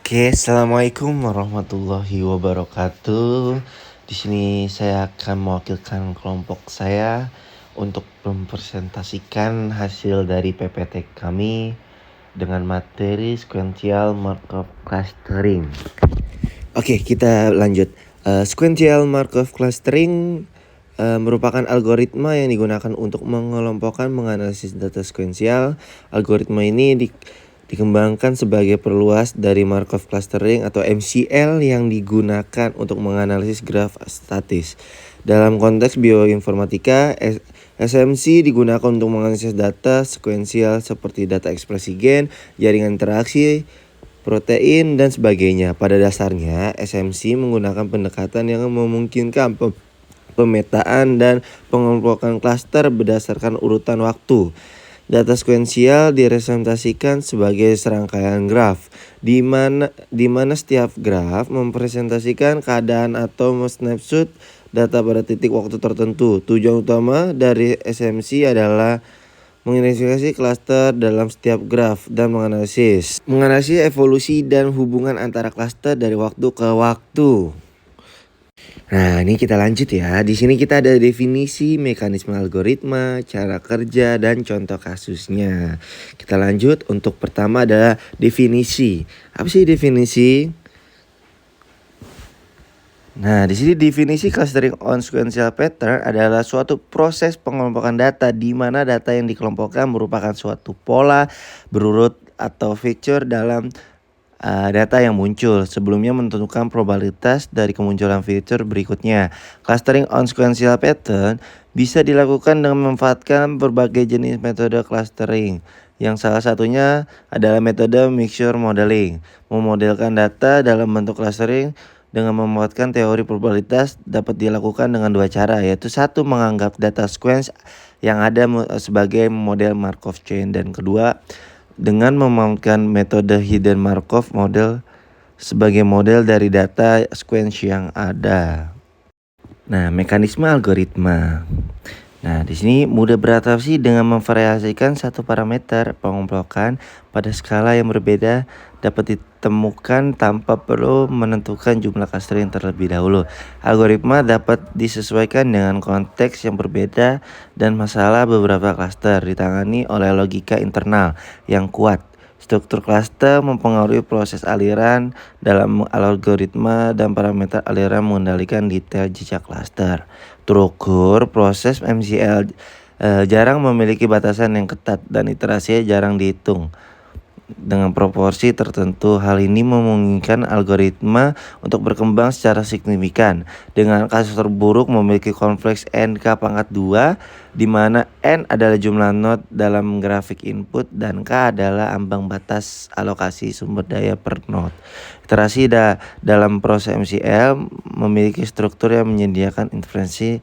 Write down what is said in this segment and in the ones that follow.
Oke, assalamualaikum warahmatullahi wabarakatuh. Di sini saya akan mewakilkan kelompok saya untuk mempresentasikan hasil dari PPT kami dengan materi sequential Markov clustering. Oke, kita lanjut. Sequential Markov clustering merupakan algoritma yang digunakan untuk mengelompokkan menganalisis data sekuensial. Algoritma ini dikembangkan sebagai perluas dari Markov clustering atau MCL yang digunakan untuk menganalisis graf statis. Dalam konteks bioinformatika, SMC digunakan untuk menganalisis data sekuensial seperti data ekspresi gen, jaringan interaksi, protein, dan sebagainya. Pada dasarnya, SMC menggunakan pendekatan yang memungkinkan pemetaan dan pengelompokan klaster berdasarkan urutan waktu. Data sekuensial direpresentasikan sebagai serangkaian graf, di mana setiap graf mempresentasikan keadaan atau snapshot data pada titik waktu tertentu. Tujuan utama dari SMC adalah mengidentifikasi klaster dalam setiap graf dan menganalisis evolusi dan hubungan antara klaster dari waktu ke waktu. Nah, ini kita lanjut ya. Di sini kita ada definisi, mekanisme algoritma, cara kerja, dan contoh kasusnya. Kita lanjut. Untuk pertama adalah definisi. Apa sih definisi? Nah, di sini definisi clustering on sequential pattern adalah suatu proses pengelompokan data di mana data yang dikelompokkan merupakan suatu pola berurut atau feature dalam data yang muncul sebelumnya menentukan probabilitas dari kemunculan fitur berikutnya. Clustering on sequential pattern bisa dilakukan dengan memanfaatkan berbagai jenis metode clustering. Yang salah satunya adalah metode mixture modeling. Memodelkan data dalam bentuk clustering dengan memanfaatkan teori probabilitas dapat dilakukan dengan dua cara, yaitu satu, menganggap data sequence yang ada sebagai model Markov chain, dan kedua, dengan memanfaatkan metode hidden Markov model sebagai model dari data sequence yang ada. Nah, mekanisme algoritma. Nah, di sini mudah beradaptasi dengan memvariasikan satu parameter pengumpulan pada skala yang berbeda dapat ditemukan tanpa perlu menentukan jumlah clustering terlebih dahulu. Algoritma dapat disesuaikan dengan konteks yang berbeda dan masalah beberapa cluster ditangani oleh logika internal yang kuat. Struktur cluster mempengaruhi proses aliran dalam algoritma dan parameter aliran mengendalikan detail jejak cluster. Terukur, proses MCL jarang memiliki batasan yang ketat dan iterasinya jarang dihitung dengan proporsi tertentu. Hal ini memungkinkan algoritma untuk berkembang secara signifikan. Dengan kasus terburuk memiliki kompleks NK pangkat 2, di mana N adalah jumlah node dalam grafik input dan K adalah ambang batas alokasi sumber daya per node. Iterasi dalam proses MCL memiliki struktur yang menyediakan inferensi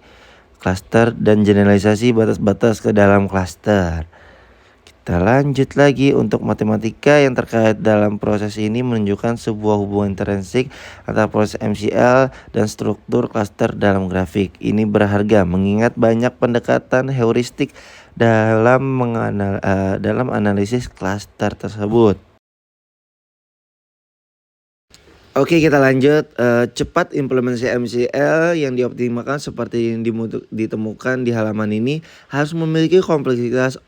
cluster dan generalisasi batas-batas ke dalam cluster. Kita lanjut lagi. Untuk matematika yang terkait dalam proses ini menunjukkan sebuah hubungan intrinsik antara proses MCL dan struktur cluster dalam grafik. Ini berharga mengingat banyak pendekatan heuristik dalam analisis cluster tersebut. Oke, kita lanjut. Cepat implementasi MCL yang dioptimalkan seperti yang ditemukan di halaman ini harus memiliki kompleksitas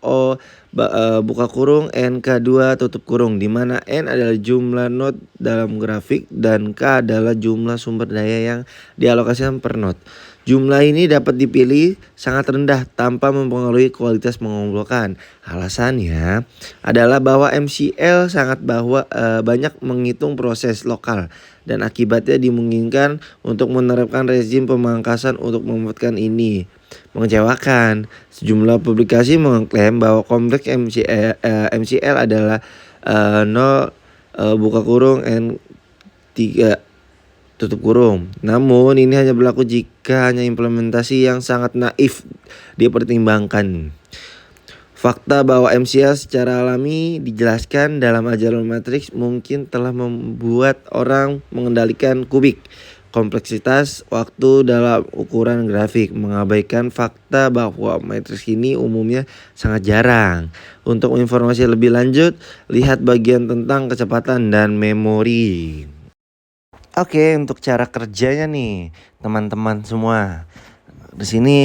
buka kurung NK2 tutup kurung, di mana N adalah jumlah node dalam grafik dan K adalah jumlah sumber daya yang dialokasikan per node. Jumlah ini dapat dipilih sangat rendah tanpa mempengaruhi kualitas pengumpulan. Alasannya adalah bahwa MCL sangat banyak menghitung proses lokal dan akibatnya dimungkinkan untuk menerapkan rezim pemangkasan untuk memanfaatkan ini. Mengecewakan, sejumlah publikasi mengklaim bahwa kompleks MCL adalah 0 buka kurung N3 tutup kurung. Namun ini hanya berlaku jika hanya implementasi yang sangat naif dipertimbangkan. Fakta bahwa MCL secara alami dijelaskan dalam ajaran matriks mungkin telah membuat orang mengendalikan kubik. kompleksitas waktu dalam ukuran grafik, mengabaikan fakta bahwa matriks ini umumnya sangat jarang. Untuk informasi lebih lanjut, lihat bagian tentang kecepatan dan memori. Oke, untuk cara kerjanya nih, teman-teman semua. Di sini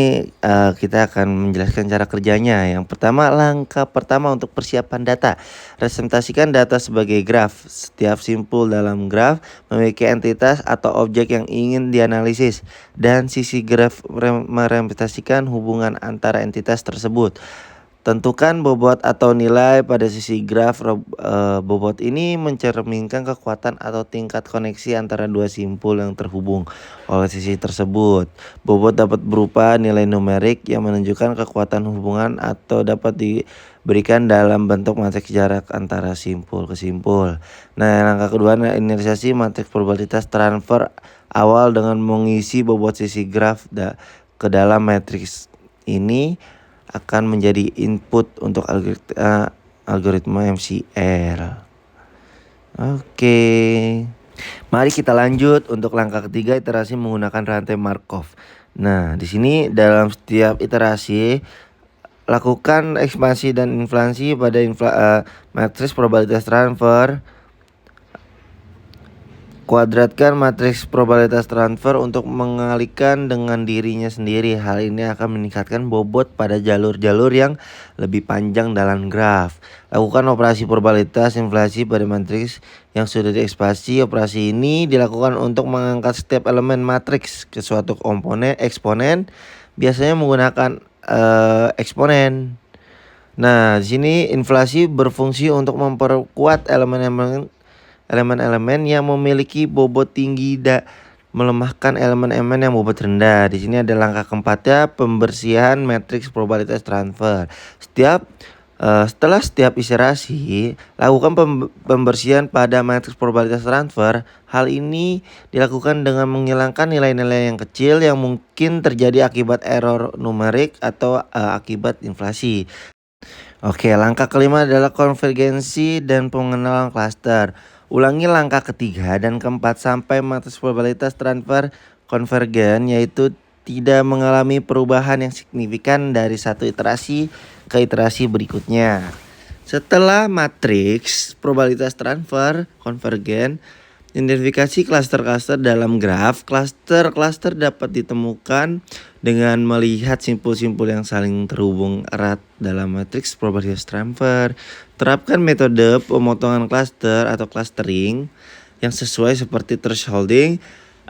kita akan menjelaskan cara kerjanya. Yang pertama, langkah pertama untuk persiapan data. Representasikan data sebagai graf. Setiap simpul dalam graf memiliki entitas atau objek yang ingin dianalisis, dan sisi graf merepresentasikan hubungan antara entitas tersebut. Tentukan bobot atau nilai pada sisi graf. Bobot ini mencerminkan kekuatan atau tingkat koneksi antara dua simpul yang terhubung oleh sisi tersebut. Bobot dapat berupa nilai numerik yang menunjukkan kekuatan hubungan atau dapat diberikan dalam bentuk matriks jarak antara simpul ke simpul. Nah, langkah kedua, inisialisasi matriks probabilitas transfer awal dengan mengisi bobot sisi graf ke dalam matriks ini akan menjadi input untuk algoritma MCL. Oke. Mari kita lanjut untuk langkah ketiga, iterasi menggunakan rantai Markov. Nah, di sini dalam setiap iterasi lakukan ekspansi dan inflasi pada matriks probabilitas transfer. Kuadratkan matriks probabilitas transfer untuk mengalihkan dengan dirinya sendiri. Hal ini akan meningkatkan bobot pada jalur-jalur yang lebih panjang dalam graf. Lakukan operasi probabilitas inflasi pada matriks yang sudah diekspansi. Operasi ini dilakukan untuk mengangkat setiap elemen matriks ke suatu eksponen, biasanya menggunakan eksponen. Nah, di sini inflasi berfungsi untuk memperkuat elemen-elemen yang memiliki bobot tinggi dan melemahkan elemen-elemen yang bobot rendah. Di sini ada langkah keempatnya, pembersihan matriks probabilitas transfer. Setelah setiap iterasi, lakukan pembersihan pada matriks probabilitas transfer. Hal ini dilakukan dengan menghilangkan nilai-nilai yang kecil yang mungkin terjadi akibat error numerik atau akibat inflasi. Oke, langkah kelima adalah konvergensi dan pengenalan klaster. Ulangi langkah ketiga dan keempat sampai matriks probabilitas transfer konvergen, yaitu tidak mengalami perubahan yang signifikan dari satu iterasi ke iterasi berikutnya. Setelah matriks probabilitas transfer konvergen, identifikasi klaster-klaster dalam graf. Klaster-klaster dapat ditemukan dengan melihat simpul-simpul yang saling terhubung erat dalam matriks probabilitas transfer. Terapkan metode pemotongan klaster atau clustering yang sesuai seperti thresholding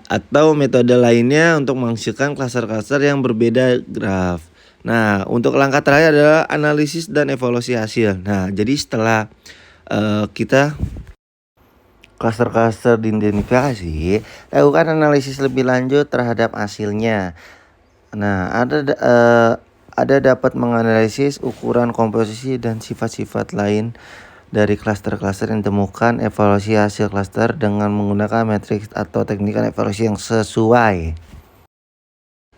atau metode lainnya untuk menghasilkan klaster-klaster yang berbeda graf. Nah, untuk langkah terakhir adalah analisis dan evaluasi hasil. Nah, jadi setelah kita klaster-klaster diidentifikasi, lakukan analisis lebih lanjut terhadap hasilnya. Nah, ada dapat menganalisis ukuran, komposisi, dan sifat-sifat lain dari klaster-klaster yang ditemukan. Evaluasi hasil klaster dengan menggunakan matriks atau teknik evaluasi yang sesuai.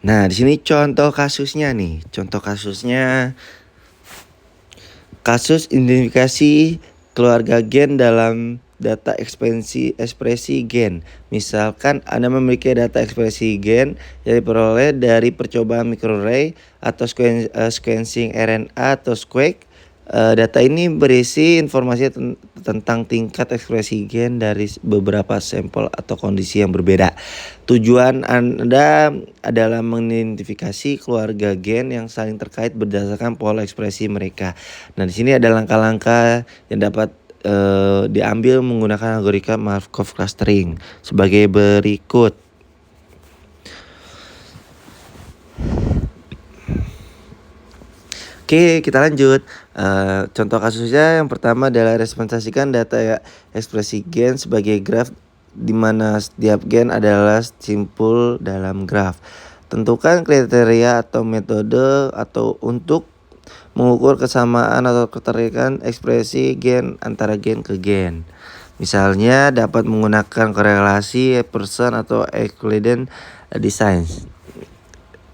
Nah, di sini contoh kasusnya nih. Contoh kasusnya, kasus identifikasi keluarga gen dalam data ekspresi gen. Misalkan Anda memiliki data ekspresi gen yang diperoleh dari percobaan microarray atau sequencing RNA atau SQUEC. Data ini berisi informasi tentang tingkat ekspresi gen dari beberapa sampel atau kondisi yang berbeda. Tujuan Anda adalah mengidentifikasi keluarga gen yang saling terkait berdasarkan pola ekspresi mereka. Nah, di sini ada langkah-langkah yang dapat diambil menggunakan algoritma Markov clustering sebagai berikut. Oke, kita lanjut. Contoh kasusnya yang pertama adalah representasikan data ekspresi gen sebagai graf di mana setiap gen adalah simpul dalam graf. Tentukan kriteria atau metode atau untuk mengukur kesamaan atau keterkaitan ekspresi gen antara gen ke gen. Misalnya dapat menggunakan korelasi Pearson atau Euclidean design.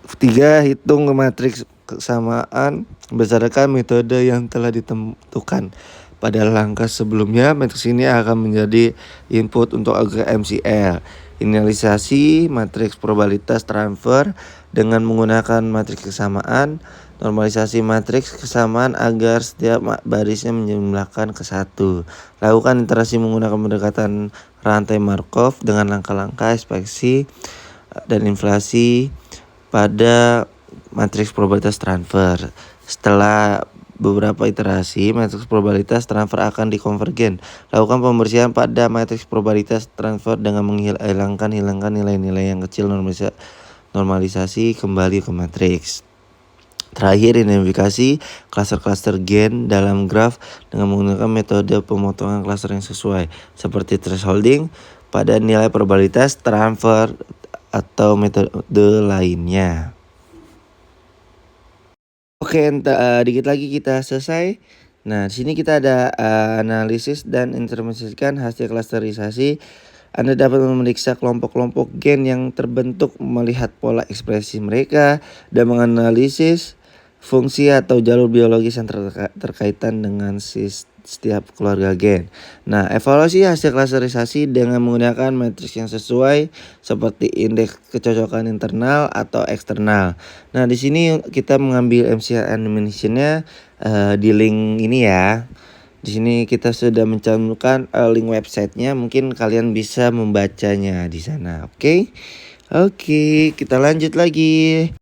3. Hitung matriks kesamaan berdasarkan metode yang telah ditentukan. Pada langkah sebelumnya, matriks ini akan menjadi input untuk algoritma MCL. Inisialisasi matriks probabilitas transfer dengan menggunakan matriks kesamaan. Normalisasi matriks kesamaan agar setiap barisnya menjumlahkan ke 1. Lakukan iterasi menggunakan pendekatan rantai Markov dengan langkah-langkah ekspansi dan inflasi pada matriks probabilitas transfer. Setelah beberapa iterasi, matriks probabilitas transfer akan dikonvergen. Lakukan pembersihan pada matriks probabilitas transfer dengan menghilangkan nilai-nilai yang kecil. Normalisasi kembali ke matriks. Terakhir, identifikasi klaster-klaster gen dalam graf dengan menggunakan metode pemotongan klaster yang sesuai, seperti thresholding pada nilai probabilitas transfer atau metode lainnya. Oke, dikit lagi kita selesai. Nah, di sini kita ada analisis dan interpretasikan hasil klasterisasi. Anda dapat memeriksa kelompok-kelompok gen yang terbentuk, melihat pola ekspresi mereka, dan menganalisis fungsi atau jalur biologis yang terkaitan dengan setiap keluarga gen. Nah, evaluasi hasil klasterisasi dengan menggunakan matriks yang sesuai seperti indeks kecocokan internal atau eksternal. Nah, di sini kita mengambil MCR animation-nya di link ini ya. Di sini kita sudah mencantumkan link websitenya, mungkin kalian bisa membacanya di sana. Oke, kita lanjut lagi.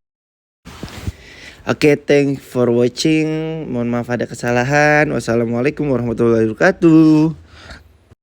Oke, thanks for watching. Mohon maaf ada kesalahan. Wassalamualaikum warahmatullahi wabarakatuh.